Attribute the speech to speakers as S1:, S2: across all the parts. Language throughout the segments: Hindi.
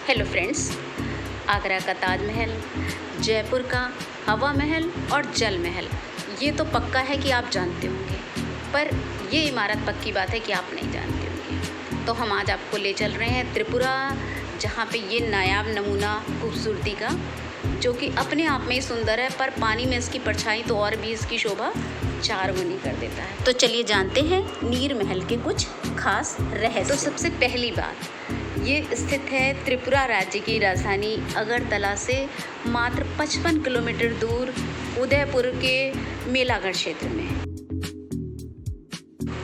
S1: हेलो फ्रेंड्स, आगरा का ताजमहल, जयपुर का हवा महल और जल महल, ये तो पक्का है कि आप जानते होंगे, पर ये इमारत पक्की बात है कि आप नहीं जानते होंगे। तो हम आज आपको ले चल रहे हैं त्रिपुरा, जहाँ पे ये नायाब नमूना खूबसूरती का, जो कि अपने आप में ही सुंदर है, पर पानी में इसकी परछाई तो और भी इसकी शोभा चार गुनी कर देता है। तो चलिए जानते हैं नीर महल के कुछ खास रहस्य। तो सबसे पहली बात, ये स्थित है त्रिपुरा राज्य की राजधानी अगरतला से मात्र 55 किलोमीटर दूर उदयपुर के मेलागढ़ क्षेत्र में।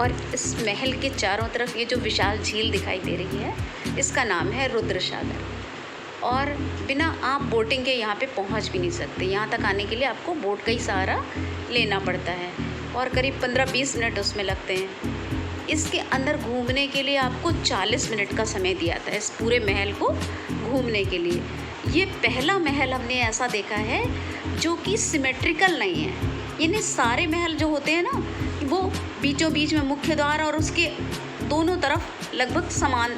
S1: और इस महल के चारों तरफ ये जो विशाल झील दिखाई दे रही है, इसका नाम है रुद्र सागर। और बिना आप बोटिंग के यहाँ पे पहुँच भी नहीं सकते। यहाँ तक आने के लिए आपको बोट का ही सहारा लेना पड़ता है और करीब 15-20 मिनट उसमें लगते हैं। इसके अंदर घूमने के लिए आपको 40 मिनट का समय दिया था इस पूरे महल को घूमने के लिए। ये पहला महल हमने ऐसा देखा है जो कि सिमेट्रिकल नहीं है, यानी सारे महल जो होते हैं ना, वो बीचों बीच में मुख्य द्वार और उसके दोनों तरफ लगभग समान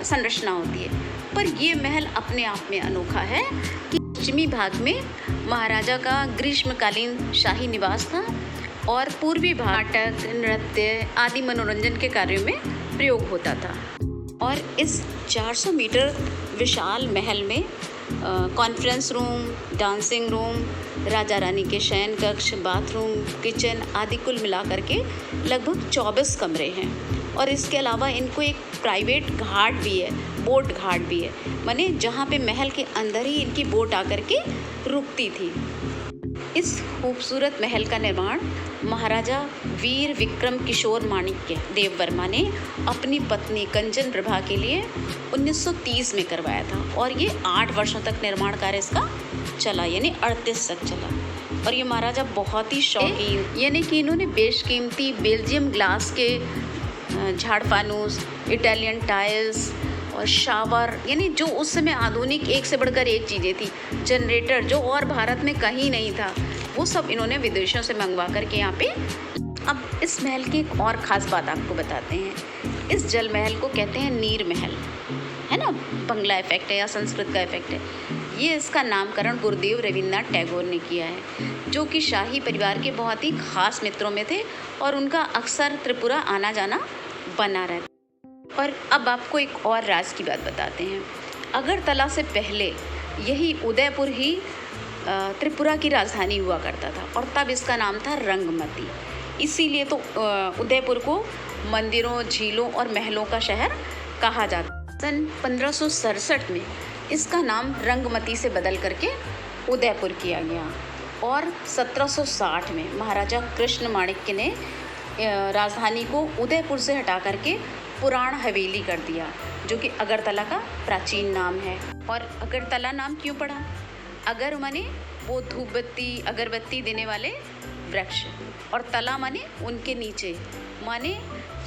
S1: संरचना होती है। पर ये महल अपने आप में अनोखा है कि पश्चिमी भाग में महाराजा का ग्रीष्मकालीन शाही निवास था और पूर्वी भाग नाटक, नृत्य आदि मनोरंजन के कार्यों में प्रयोग होता था। और इस 400 मीटर विशाल महल में conference room, dancing room, Raja Rani के शयन कक्ष, बाथरूम, किचन आदि कुल मिलाकर के लगभग 24 कमरे हैं। और इसके अलावा इनको एक प्राइवेट घाट भी है, बोट घाट भी है, माने जहाँ पे महल के अंदर ही इनकी बोट आकर के रुकती थी। इस खूबसूरत महल का निर्माण महाराजा वीर विक्रम किशोर माणिक्य देव वर्मा ने अपनी पत्नी कंचन प्रभा के लिए 1930 में करवाया था। और ये 8 वर्षों तक निर्माण कार्य इसका चला, यानी 38 तक चला। और ये महाराजा बहुत ही शौकीन, यानी कि इन्होंने बेशकीमती बेल्जियम ग्लास के झाड़ फानूस, इटालियन टाइल्स और शावर, यानी जो उस समय आधुनिक एक से बढ़कर एक चीज़ें थी, जनरेटर जो और भारत में कहीं नहीं था, वो सब इन्होंने विदेशों से मंगवा करके यहाँ पे। अब इस महल की एक और ख़ास बात आपको बताते हैं। इस जल महल को कहते हैं नीर महल, है ना, बंगला इफेक्ट है या संस्कृत का इफेक्ट है। ये इसका नामकरण गुरुदेव रविन्द्रनाथ टैगोर ने किया है, जो कि शाही परिवार के बहुत ही खास मित्रों में थे और उनका अक्सर त्रिपुरा आना जाना बना रहता। और अब आपको एक और राज की बात बताते हैं। अगरतला से पहले यही उदयपुर ही त्रिपुरा की राजधानी हुआ करता था और तब इसका नाम था रंगमती। इसीलिए तो उदयपुर को मंदिरों, झीलों और महलों का शहर कहा जाता। सन 1567 में इसका नाम रंगमती से बदल करके उदयपुर किया गया और 1760 में महाराजा कृष्ण माणिक्य ने राजधानी को उदयपुर से हटा करके पुराण हवेली कर दिया, जो कि अगरतला का प्राचीन नाम है। और अगरतला नाम क्यों पड़ा? अगर माने वो धूप बत्ती, अगरबत्ती देने वाले वृक्ष, और तला माने उनके नीचे, माने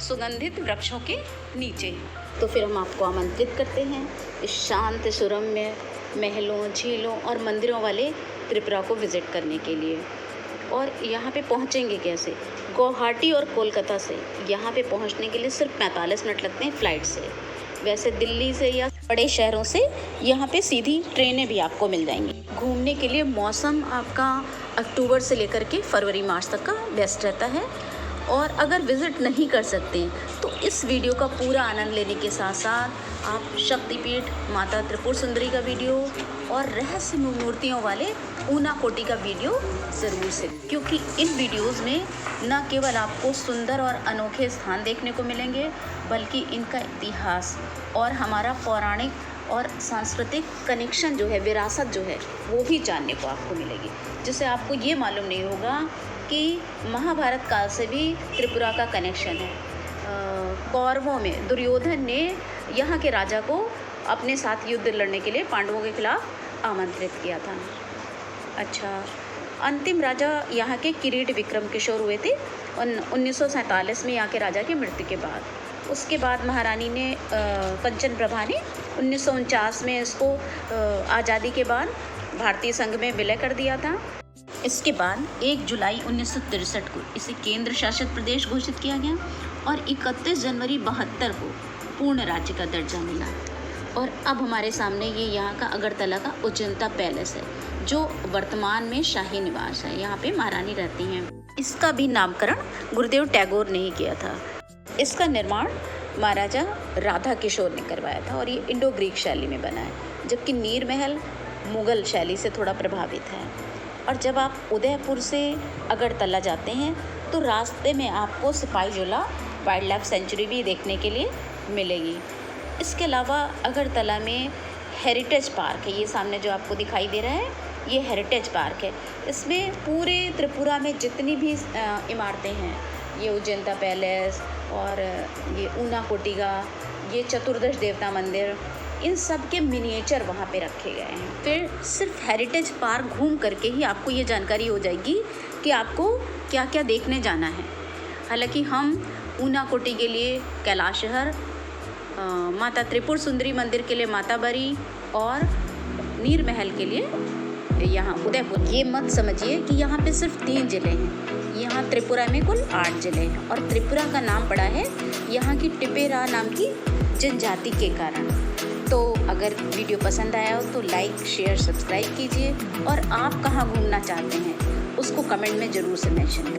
S1: सुगंधित वृक्षों के नीचे। तो फिर हम आपको आमंत्रित करते हैं इस शांत सुरम्य महलों, झीलों और मंदिरों वाले त्रिपुरा को विज़िट करने के लिए। और यहाँ पे पहुँचेंगे कैसे? गुवाहाटी और कोलकाता से यहाँ पे पहुँचने के लिए सिर्फ 45 मिनट लगते हैं फ़्लाइट से। वैसे दिल्ली से या बड़े शहरों से यहाँ पे सीधी ट्रेनें भी आपको मिल जाएंगी। घूमने के लिए मौसम आपका अक्टूबर से लेकर के फरवरी मार्च तक का बेस्ट रहता है। और अगर विज़िट नहीं कर सकते तो इस वीडियो का पूरा आनंद लेने के साथ साथ आप शक्तिपीठ, माता त्रिपुर सुंदरी का वीडियो और रहस्य मूर्तियों वाले ऊनाकोटी का वीडियो ज़रूर से, क्योंकि इन वीडियोस में न केवल आपको सुंदर और अनोखे स्थान देखने को मिलेंगे, बल्कि इनका इतिहास और हमारा पौराणिक और सांस्कृतिक कनेक्शन जो है, विरासत जो है, वो भी जानने को आपको मिलेगी, जिससे आपको ये मालूम नहीं होगा कि महाभारत काल से भी त्रिपुरा का कनेक्शन है। कौरवों में दुर्योधन ने यहाँ के राजा को अपने साथ युद्ध लड़ने के लिए पांडवों के खिलाफ आमंत्रित किया था। अच्छा, अंतिम राजा यहाँ के किरीट विक्रम किशोर हुए थे 1947 में यहाँ के राजा की मृत्यु के बाद। उसके बाद महारानी ने कंचन प्रभा ने 1949 में इसको आज़ादी के बाद भारतीय संघ में विलय कर दिया था। इसके बाद 1 जुलाई 1963 को इसे केंद्र शासित प्रदेश घोषित किया गया और 31 जनवरी 72 को पूर्ण राज्य का दर्जा मिला। और अब हमारे सामने ये यहाँ का अगरतला का अजंता पैलेस है, जो वर्तमान में शाही निवास है। यहाँ पे महारानी रहती हैं। इसका भी नामकरण गुरुदेव टैगोर ने ही किया था। इसका निर्माण महाराजा राधा किशोर ने करवाया था और ये इंडो ग्रीक शैली में बना है, जबकि नीर महल मुग़ल शैली से थोड़ा प्रभावित है। और जब आप उदयपुर से अगरतला जाते हैं तो रास्ते में आपको सिपाही जोला वाइल्ड लाइफ सेंचुरी भी देखने के लिए मिलेगी। इसके अलावा अगरतला में हेरिटेज पार्क है। ये सामने जो आपको दिखाई दे रहा है, ये हेरिटेज पार्क है। इसमें पूरे त्रिपुरा में जितनी भी इमारतें हैं, ये अजंता पैलेस और ये ऊना कोटिगा, ये चतुर्दश देवता मंदिर, इन सब के मिनिएचर वहाँ पे रखे गए हैं। फिर सिर्फ हेरिटेज पार्क घूम करके ही आपको ये जानकारी हो जाएगी कि आपको क्या क्या देखने जाना है। हालांकि हम ऊना कोटी के लिए कैलाशहर, माता त्रिपुर सुंदरी मंदिर के लिए माताबरी और नीर महल के लिए यहाँ उदयपुर। ये मत समझिए कि यहाँ पे सिर्फ 3 ज़िले हैं। यहाँ त्रिपुरा में कुल 8 ज़िले हैं और त्रिपुरा का नाम पड़ा है यहाँ की टिपेरा नाम की जनजाति के कारण। तो अगर वीडियो पसंद आया हो तो लाइक, शेयर, सब्सक्राइब कीजिए और आप कहाँ घूमना चाहते हैं उसको कमेंट में ज़रूर से मेंशन करें।